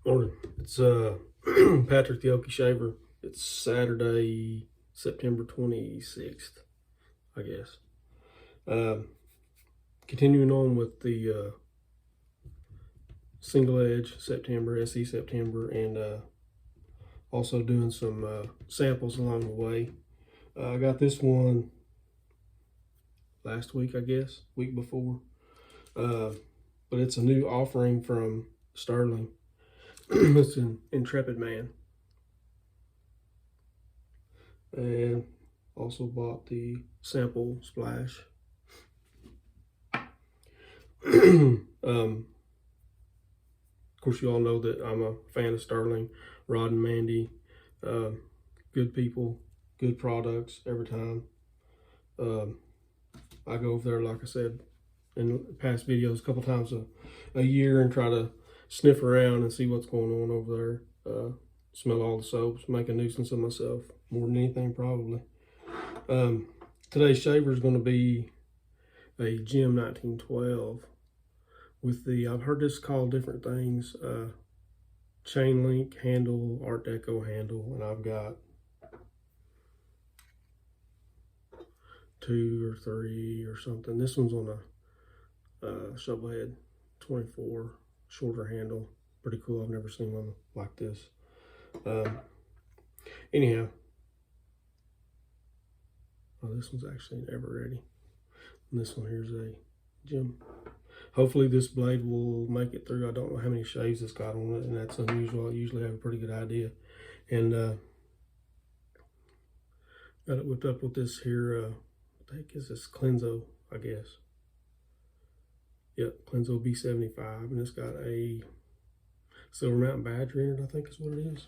Morning. It's Patrick the Okie Shaver. It's Saturday, September 26th, I guess. Continuing on with the single edge September, SE September, and also doing some samples along the way. I got this one last week, I guess, week before. But it's a new offering from Stirling. It's an Intrepid Man. And also bought the sample splash. Of course, you all know that I'm a fan of Stirling, Rod and Mandy. Good people, good products every time. I go over there, like I said in past videos, a couple times a year and try to sniff around and see what's going on over there. Smell all the soaps, make a nuisance of myself more than anything probably. Today's shaver is going to be a Gem 1912 with the, I've heard this called different things, chain link handle, Art Deco handle, and I've got 2 or 3 or something. This one's on a shovel head 24 shorter handle. Pretty cool. I've never seen one like this. Anyhow, this one's actually an Ever Ready, and this one here's a Gem. Hopefully this blade will make it through. I don't know how many shaves it's got on it, and that's unusual. I usually have a pretty good idea. And got it whipped up with this here, what the heck is this? Cleanso, I guess. Yep, Cleanso B75, and it's got a Silver Mountain Badger in it, I think is what it is.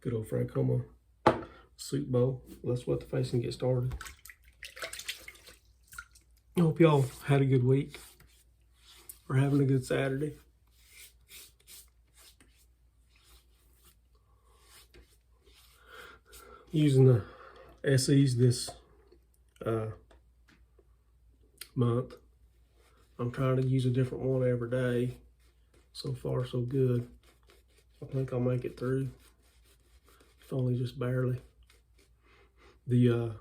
Good old Francoma soup bowl. Let's wet the face and get started. I hope y'all had a good week or having a good Saturday. Using the SEs this month. I'm trying to use a different one every day. So far, so good. I think I'll make it through, if only just barely. The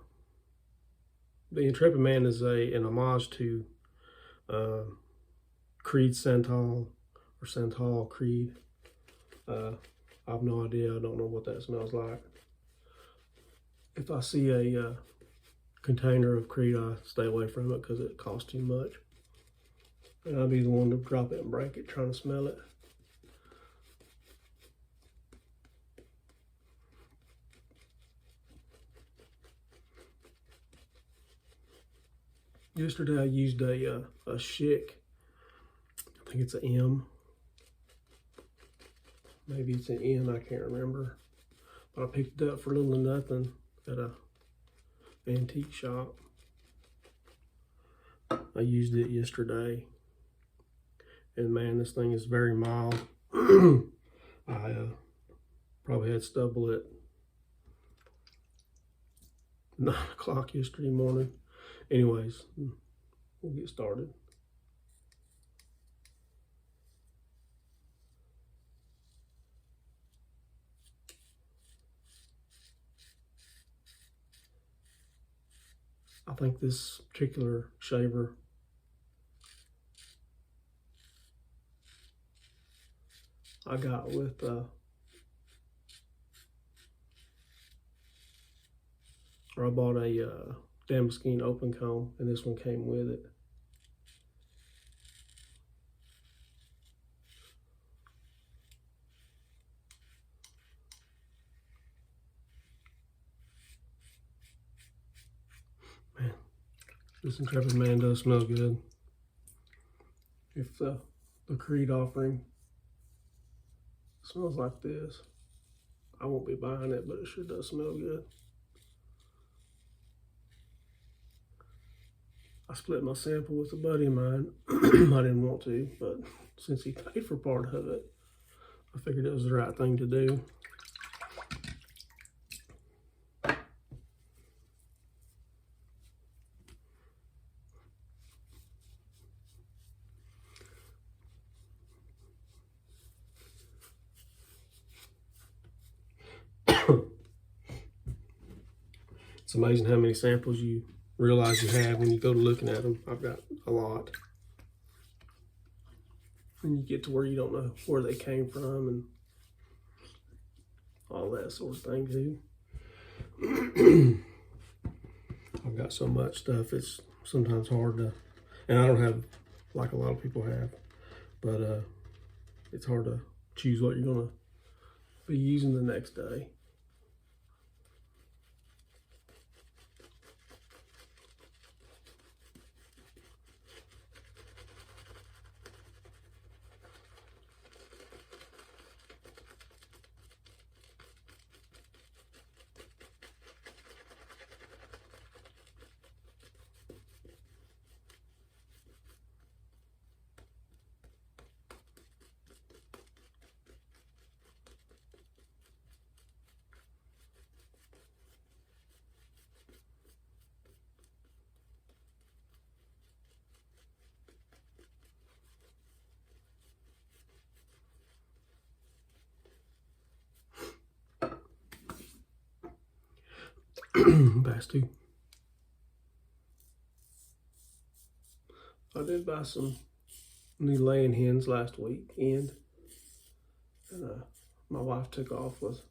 Intrepid Man is an homage to Creed Santal, or Santal Creed. I have no idea. I don't know what that smells like. If I see a container of Creed, I stay away from it because it costs too much. And I'll be the one to drop it and break it trying to smell it. Yesterday I used a Schick. I think it's an M. Maybe it's an N, I can't remember. But I picked it up for little to nothing at a antique shop. I used it yesterday. And man, this thing is very mild. I probably had stubble at 9 o'clock yesterday morning. Anyways, we'll get started. I think this particular shaver I got with or I bought a Damascene open comb, and this one came with it. Man, this Intrepid Man does smell good. If the Creed offering smells like this, I won't be buying it, but it sure does smell good. I split my sample with a buddy of mine. I didn't want to, but since he paid for part of it, I figured it was the right thing to do. It's amazing how many samples you realize you have when you go to looking at them. I've got a lot. And you get to where you don't know where they came from and all that sort of thing too. I've got so much stuff, it's sometimes hard to, and I don't have like a lot of people have, but it's hard to choose what you're gonna be using the next day. Bass too. I did buy some new laying hens last weekend, and my wife took off with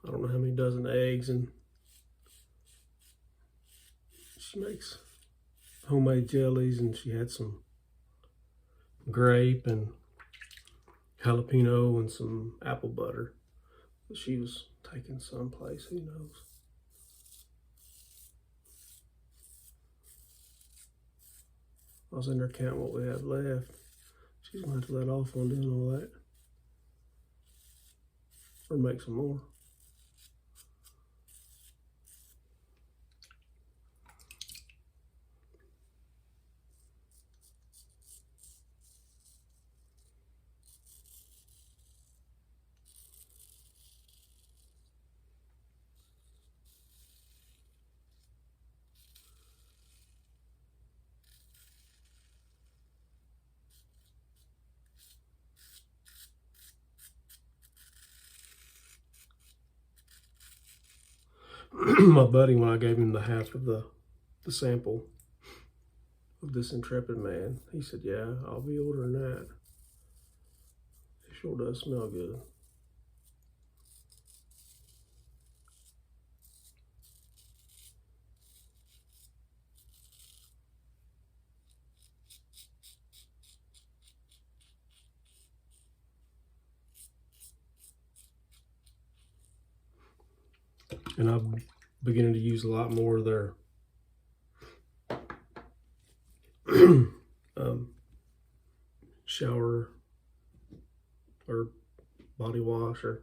I don't know how many dozen eggs, and she makes homemade jellies, and she had some grape and jalapeno and some apple butter that she was taking someplace, who knows. I was in there counting what we had left. She's gonna have to let off on doing all that, or make some more. My buddy, when I gave him the half of the sample of this Intrepid Man, he said, yeah, I'll be ordering that. It sure does smell good. And I'm beginning to use a lot more of their shower or body wash or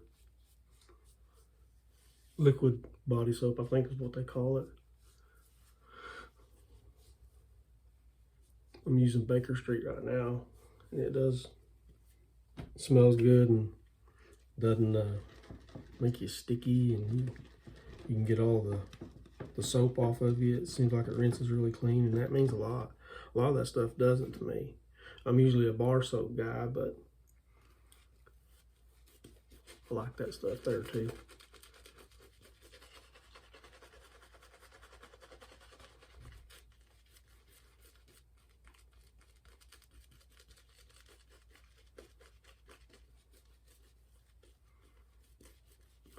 liquid body soap, I think is what they call it. I'm using Baker Street right now, and it smells good and doesn't make you sticky, and you can get all the soap off of you. It seems like it rinses really clean, and that means a lot. A lot of that stuff doesn't to me. I'm usually a bar soap guy, but I like that stuff there too.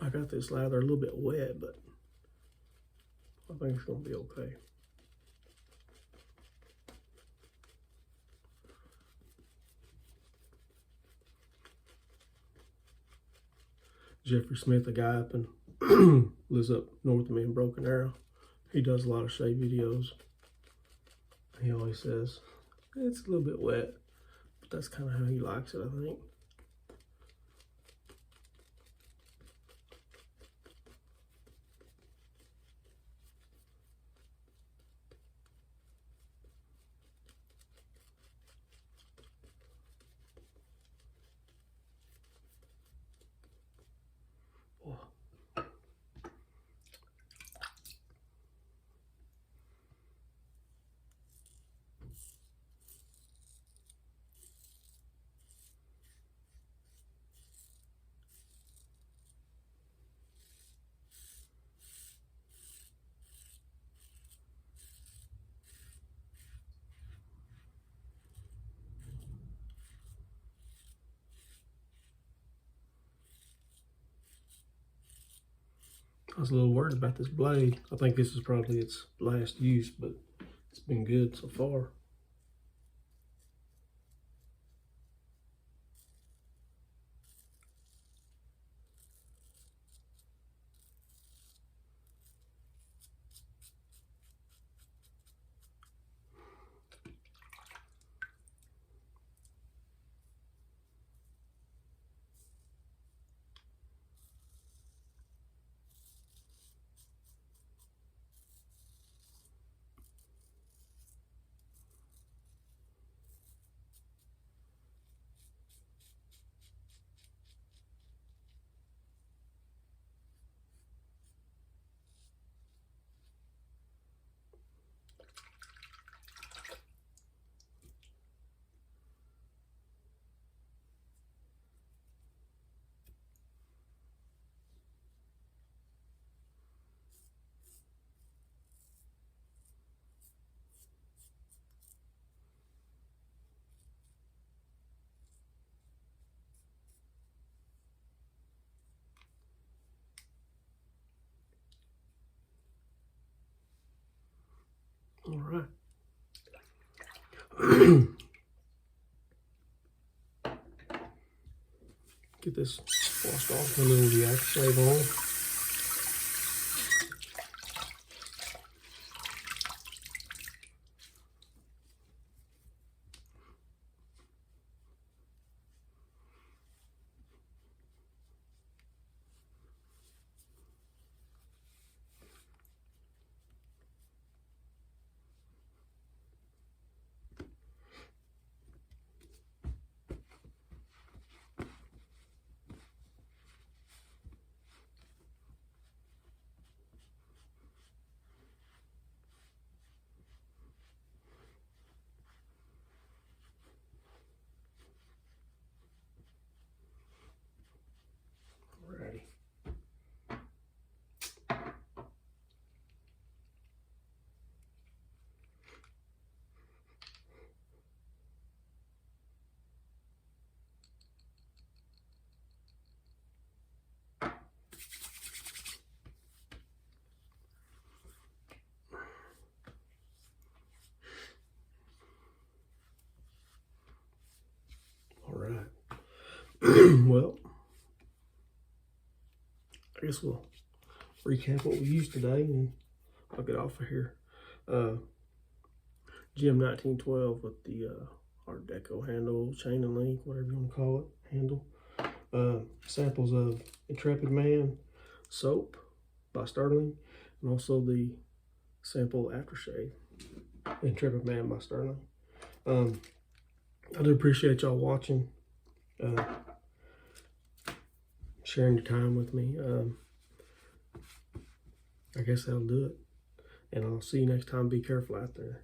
I got this lather a little bit wet, but I think it's gonna be okay. Jeffrey Smith, a guy up in lives up north of me in Broken Arrow. He does a lot of shade videos. He always says it's a little bit wet, but that's kind of how he likes it, I think. I was a little worried about this blade. I think this is probably its last use, but it's been good so far. All right. Get this washed off and then the aftershave on. Alrighty. All right. Well, I guess we'll recap what we used today and I'll get off of here. Gem 1912 with the Art Deco handle, chain and link, whatever you want to call it, handle. Samples of Intrepid Man soap by Stirling, and also the sample aftershave, Intrepid Man by Stirling. I do appreciate y'all watching, sharing your time with me. I guess that'll do it. And I'll see you next time. Be careful out there.